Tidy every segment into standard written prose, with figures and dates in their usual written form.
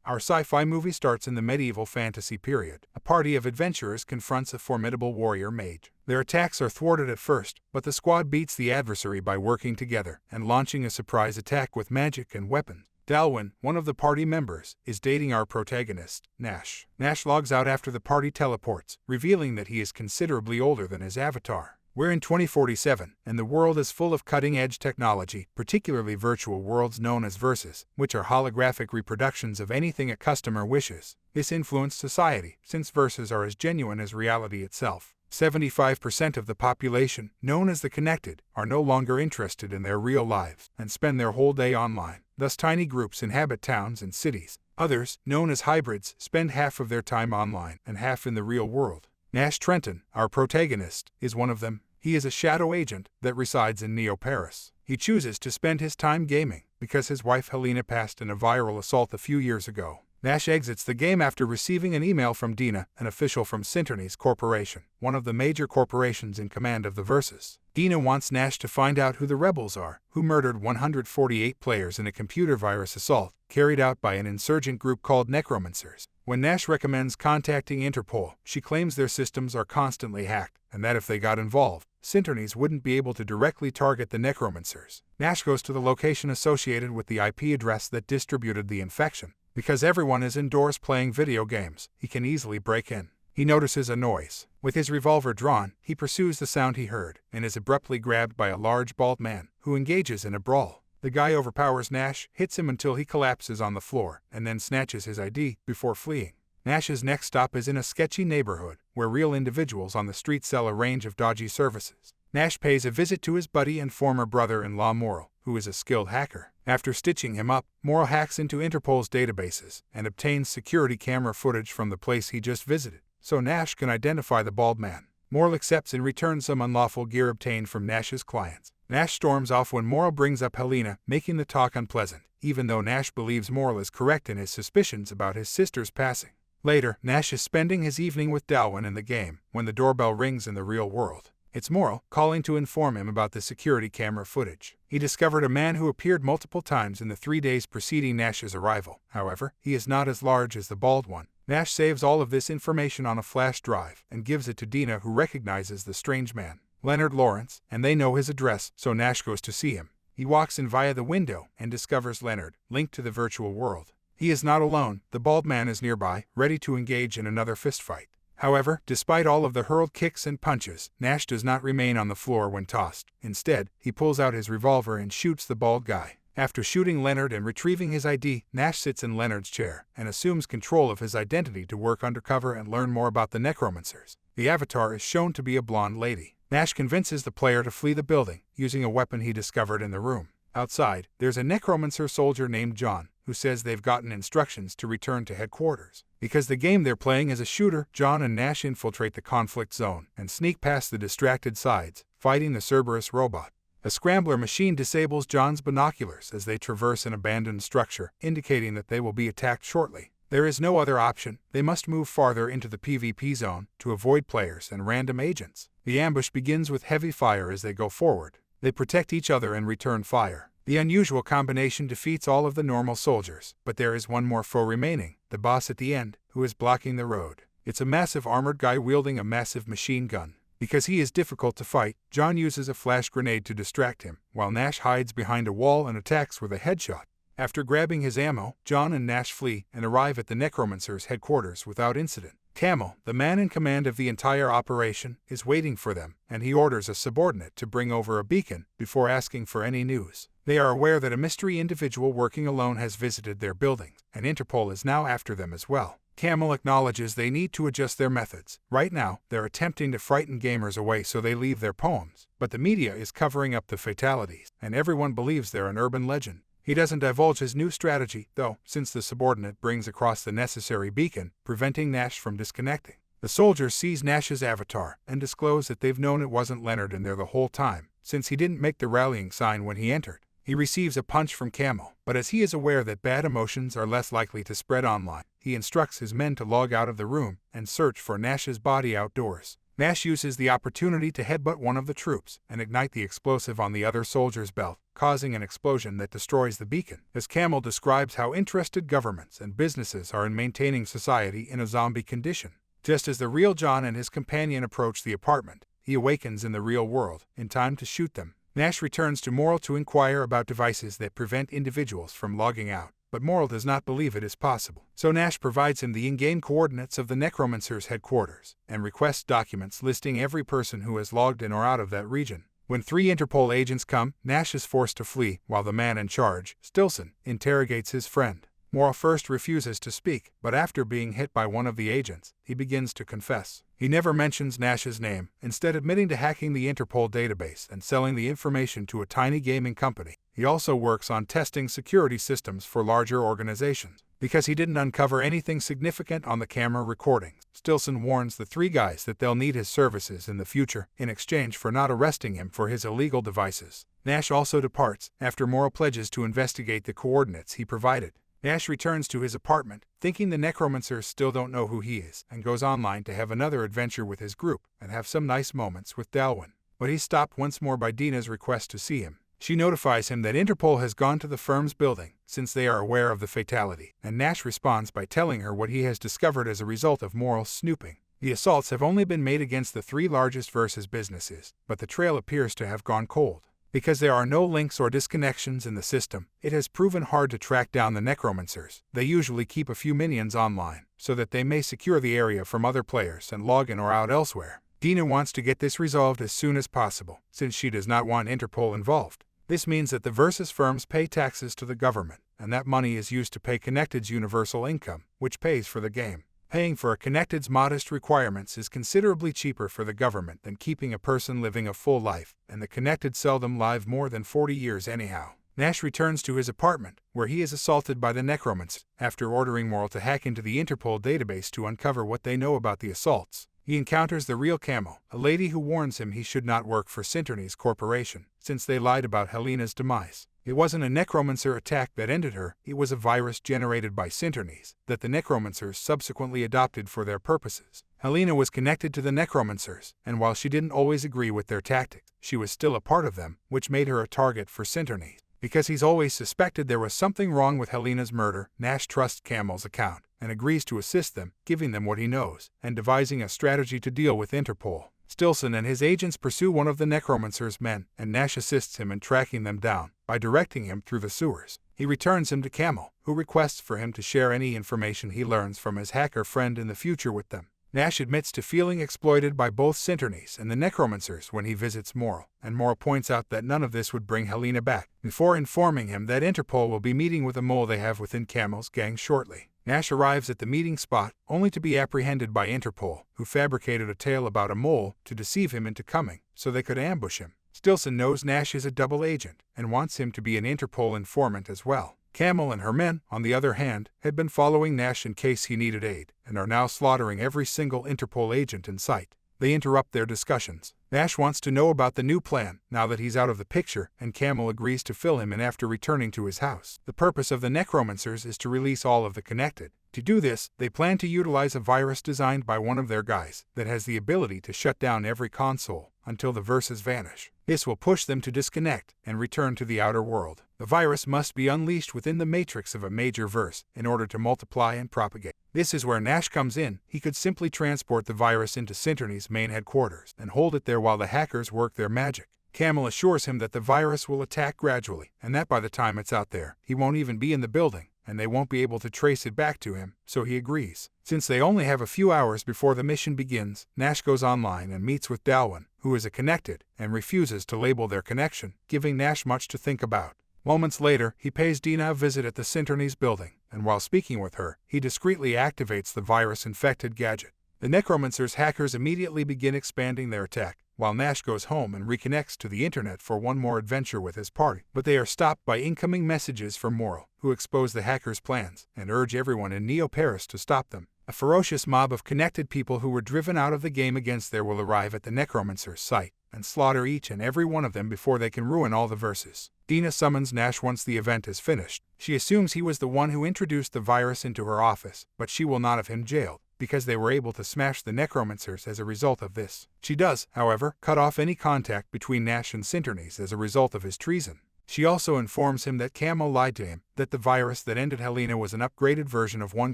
Our sci-fi movie starts in the medieval fantasy period. A party of adventurers confronts a formidable warrior mage. Their attacks are thwarted at first, but the squad beats the adversary by working together and launching a surprise attack with magic and weapons. Dalwyn, one of the party members, is dating our protagonist, Nash. Nash logs out after the party teleports, revealing that he is considerably older than his avatar. We're in 2047, and the world is full of cutting-edge technology, particularly virtual worlds known as verses, which are holographic reproductions of anything a customer wishes. This influenced society, since verses are as genuine as reality itself. 75% of the population, known as the connected, are no longer interested in their real lives and spend their whole day online. Thus, tiny groups inhabit towns and cities. Others, known as hybrids, spend half of their time online and half in the real world. Nash Trenton, our protagonist, is one of them. He is a shadow agent that resides in Neo-Paris. He chooses to spend his time gaming because his wife Helena passed in a viral assault a few years ago. Nash exits the game after receiving an email from Dina, an official from Synternys Corporation, one of the major corporations in command of the Versus. Dina wants Nash to find out who the rebels are, who murdered 148 players in a computer virus assault carried out by an insurgent group called Necromancers. When Nash recommends contacting Interpol, she claims their systems are constantly hacked, and that if they got involved, Synternys wouldn't be able to directly target the Necromancers. Nash goes to the location associated with the IP address that distributed the infection. Because everyone is indoors playing video games, he can easily break in. He notices a noise. With his revolver drawn, he pursues the sound he heard, and is abruptly grabbed by a large bald man, who engages in a brawl. The guy overpowers Nash, hits him until he collapses on the floor, and then snatches his ID before fleeing. Nash's next stop is in a sketchy neighborhood, where real individuals on the street sell a range of dodgy services. Nash pays a visit to his buddy and former brother-in-law Morrill, who is a skilled hacker. After stitching him up, Morrill hacks into Interpol's databases and obtains security camera footage from the place he just visited, so Nash can identify the bald man. Morrill accepts and returns some unlawful gear obtained from Nash's clients. Nash storms off when Morrill brings up Helena, making the talk unpleasant, even though Nash believes Morrill is correct in his suspicions about his sister's passing. Later, Nash is spending his evening with Dalwyn in the game when the doorbell rings in the real world. It's Morrill, calling to inform him about the security camera footage. He discovered a man who appeared multiple times in the 3 days preceding Nash's arrival. However, he is not as large as the bald one. Nash saves all of this information on a flash drive and gives it to Dina, who recognizes the strange man, Leonard Lawrence, and they know his address, so Nash goes to see him. He walks in via the window and discovers Leonard, linked to the virtual world. He is not alone. The bald man is nearby, ready to engage in another fistfight. However, despite all of the hurled kicks and punches, Nash does not remain on the floor when tossed. Instead, he pulls out his revolver and shoots the bald guy. After shooting Leonard and retrieving his ID, Nash sits in Leonard's chair and assumes control of his identity to work undercover and learn more about the Necromancers. The avatar is shown to be a blonde lady. Nash convinces the player to flee the building, using a weapon he discovered in the room. Outside, there's a Necromancer soldier named John, who says they've gotten instructions to return to headquarters. Because the game they're playing is a shooter, John and Nash infiltrate the conflict zone and sneak past the distracted sides, fighting the Cerberus robot. A scrambler machine disables John's binoculars as they traverse an abandoned structure, indicating that they will be attacked shortly. There is no other option. They must move farther into the PvP zone to avoid players and random agents. The ambush begins with heavy fire as they go forward. They protect each other and return fire. The unusual combination defeats all of the normal soldiers, but there is one more foe remaining, the boss at the end, who is blocking the road. It's a massive armored guy wielding a massive machine gun. Because he is difficult to fight, John uses a flash grenade to distract him, while Nash hides behind a wall and attacks with a headshot. After grabbing his ammo, John and Nash flee and arrive at the Necromancer's headquarters without incident. Camel, the man in command of the entire operation, is waiting for them, and he orders a subordinate to bring over a beacon before asking for any news. They are aware that a mystery individual working alone has visited their buildings, and Interpol is now after them as well. Camel acknowledges they need to adjust their methods. Right now, they're attempting to frighten gamers away so they leave their poems, but the media is covering up the fatalities, and everyone believes they're an urban legend. He doesn't divulge his new strategy, though, since the subordinate brings across the necessary beacon, preventing Nash from disconnecting. The soldiers seize Nash's avatar and disclose that they've known it wasn't Leonard in there the whole time, since he didn't make the rallying sign when he entered. He receives a punch from Camel, but as he is aware that bad emotions are less likely to spread online, he instructs his men to log out of the room and search for Nash's body outdoors. Nash uses the opportunity to headbutt one of the troops and ignite the explosive on the other soldier's belt, causing an explosion that destroys the beacon. As Camel describes how interested governments and businesses are in maintaining society in a zombie condition. Just as the real John and his companion approach the apartment, he awakens in the real world, in time to shoot them. Nash returns to Morrill to inquire about devices that prevent individuals from logging out, but Morrill does not believe it is possible. So Nash provides him the in-game coordinates of the Necromancer's headquarters, and requests documents listing every person who has logged in or out of that region. When 3 Interpol agents come, Nash is forced to flee, while the man in charge, Stillson, interrogates his friend. Morrill first refuses to speak, but after being hit by one of the agents, he begins to confess. He never mentions Nash's name, instead admitting to hacking the Interpol database and selling the information to a tiny gaming company. He also works on testing security systems for larger organizations. Because he didn't uncover anything significant on the camera recordings, Stillson warns the 3 guys that they'll need his services in the future in exchange for not arresting him for his illegal devices. Nash also departs, after Morrill pledges to investigate the coordinates he provided. Nash returns to his apartment, thinking the Necromancers still don't know who he is, and goes online to have another adventure with his group and have some nice moments with Dalwyn. But he's stopped once more by Dina's request to see him. She notifies him that Interpol has gone to the firm's building, since they are aware of the fatality, and Nash responds by telling her what he has discovered as a result of Morrill's snooping. The assaults have only been made against the 3 largest Versus businesses, but the trail appears to have gone cold. Because there are no links or disconnections in the system, it has proven hard to track down the Necromancers. They usually keep a few minions online, so that they may secure the area from other players and log in or out elsewhere. Dina wants to get this resolved as soon as possible, since she does not want Interpol involved. This means that the Versus firms pay taxes to the government, and that money is used to pay Connected's universal income, which pays for the game. Paying for a Connected's modest requirements is considerably cheaper for the government than keeping a person living a full life, and the Connected seldom live more than 40 years anyhow. Nash returns to his apartment, where he is assaulted by the Necromancers, after ordering Morrill to hack into the Interpol database to uncover what they know about the assaults. He encounters the real Camel, a lady who warns him he should not work for Synternys Corporation, since they lied about Helena's demise. It wasn't a Necromancer attack that ended her, it was a virus generated by Synternys that the Necromancers subsequently adopted for their purposes. Helena was connected to the Necromancers, and while she didn't always agree with their tactics, she was still a part of them, which made her a target for Synternys. Because he's always suspected there was something wrong with Helena's murder, Nash trusts Camel's account and agrees to assist them, giving them what he knows, and devising a strategy to deal with Interpol. Stillson and his agents pursue one of the Necromancer's men, and Nash assists him in tracking them down by directing him through the sewers. He returns him to Camel, who requests for him to share any information he learns from his hacker friend in the future with them. Nash admits to feeling exploited by both Synternys and the Necromancers when he visits Morrill, and Morrill points out that none of this would bring Helena back, before informing him that Interpol will be meeting with a mole they have within Camel's gang shortly. Nash arrives at the meeting spot, only to be apprehended by Interpol, who fabricated a tale about a mole to deceive him into coming, so they could ambush him. Stillson knows Nash is a double agent, and wants him to be an Interpol informant as well. Camel and her men, on the other hand, had been following Nash in case he needed aid, and are now slaughtering every single Interpol agent in sight. They interrupt their discussions. Nash wants to know about the new plan, now that he's out of the picture, and Camel agrees to fill him in after returning to his house. The purpose of the Necromancers is to release all of the Connected. To do this, they plan to utilize a virus designed by one of their guys that has the ability to shut down every console until the Verses vanish. This will push them to disconnect and return to the outer world. The virus must be unleashed within the matrix of a major verse in order to multiply and propagate. This is where Nash comes in. He could simply transport the virus into Synternys' main headquarters and hold it there while the hackers work their magic. Camel assures him that the virus will attack gradually, and that by the time it's out there, he won't even be in the building, and they won't be able to trace it back to him, so he agrees. Since they only have a few hours before the mission begins, Nash goes online and meets with Dalwyn, who is a Connected, and refuses to label their connection, giving Nash much to think about. Moments later, he pays Dina a visit at the Synternys building, and while speaking with her, he discreetly activates the virus-infected gadget. The Necromancer's hackers immediately begin expanding their attack, while Nash goes home and reconnects to the internet for one more adventure with his party. But they are stopped by incoming messages from Morrill, who expose the hackers' plans and urge everyone in Neo Paris to stop them. A ferocious mob of Connected people who were driven out of the game against there will arrive at the Necromancer's site and slaughter each and every one of them before they can ruin all the Verses. Dina summons Nash once the event is finished. She assumes he was the one who introduced the virus into her office, but she will not have him jailed. because they were able to smash the necromancers as a result of this. She does, however, cut off any contact between Nash and Sinternies as a result of his treason. She also informs him that Camo lied to him, that the virus that ended Helena was an upgraded version of one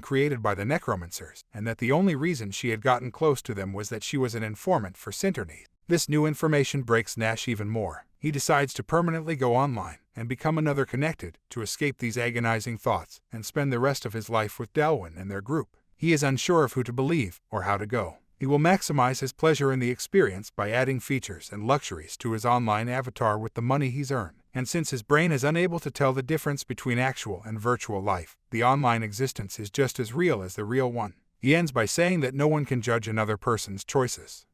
created by the necromancers, and that the only reason she had gotten close to them was that she was an informant for Sinternies. This new information breaks Nash even more. He decides to permanently go online and become another connected to escape these agonizing thoughts and spend the rest of his life with Delwyn and their group. He is unsure of who to believe or how to go. He will maximize his pleasure in the experience by adding features and luxuries to his online avatar with the money he's earned. And since his brain is unable to tell the difference between actual and virtual life, the online existence is just as real as the real one. He ends by saying that no one can judge another person's choices.